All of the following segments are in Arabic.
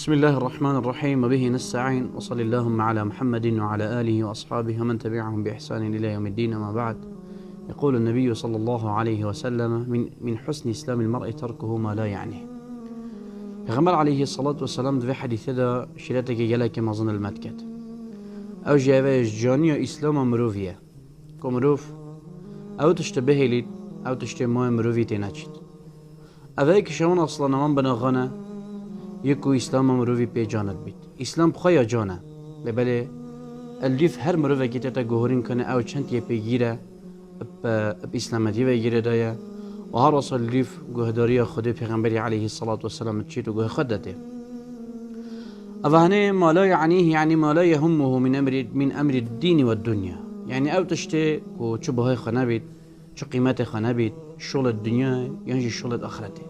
بسم الله الرحمن الرحيم وبه نستعين وصلى اللهم على محمد وعلى آله وأصحابه ومن تبعهم بإحسان إلى يوم الدين. ما بعد، يقول النبي صلى الله عليه وسلم من حسن إسلام المرء تركه ما لا يعنيه. پیغمبر عليه الصلاة والسلام في حديث دا شريتك جلك مظن المتكت أو جاوش جاني إسلام مروفية كمروف أو تشتبه لي أو تشتمه مروفي تناجد أذاك شون أصلا من بنغانا يكو إسلام مروفي بي جانت بيت إسلام بخايا جانا لبالي الليف هر مروفي كتاتا جوهرين كان أو چند يبيجيرا بإسلامتي ويجيرا دايا وهر وصل الليف جهداريا خده پیغمبري عليه الصلاة والسلام تشيتو جه خدته أفهني ما لا يعنيه يعني ما لا يهمه من أمر الدين والدنيا، يعني أو تشتي كو شبهه خنابيت شو قيمته خنابيت شغل الدنيا يعني شغل الآخرته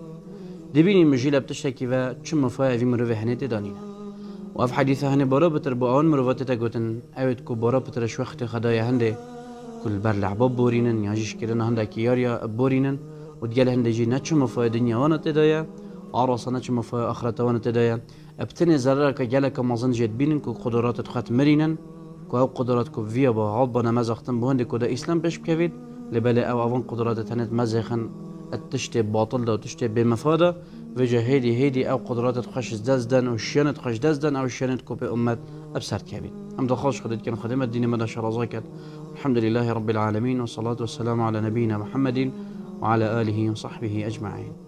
دبيني مجيلة بتشتكي و شو مفاهيم في مروفي هنيت دانينا وأف حديثه هني برا بتر بآن مروفات تجوتن أويت كو برا بتر شو وقت خدايا هندي كل برلعباب بورينن ياجيش كيرنا هندا كياريا بورينن وديال هندي جي نتشو مفاهيم دنيا وانا تدايا عرص نتشو مفاهيم آخرته وانا تدايا ابتني زرر كجالك مازن جد بينن كو قدرات تخات مرينن كو أو قدرات كو فيا با عضبنا مزختن بهندي كو دا إسلام بش بكفيد لبالي أو أون قدرات تنت مزخن التشتي باطل دا وتشتي بمفادة وجه هيدي أو قدرات تخش دزدن أو شيانة تخش دزدن أو شيانة كو بأمة أبسر كبير أم دخلش خدت كان خدمة الدين مدى شرازاكت. الحمد لله رب العالمين والصلاة والسلام على نبينا محمد وعلى آله وصحبه أجمعين.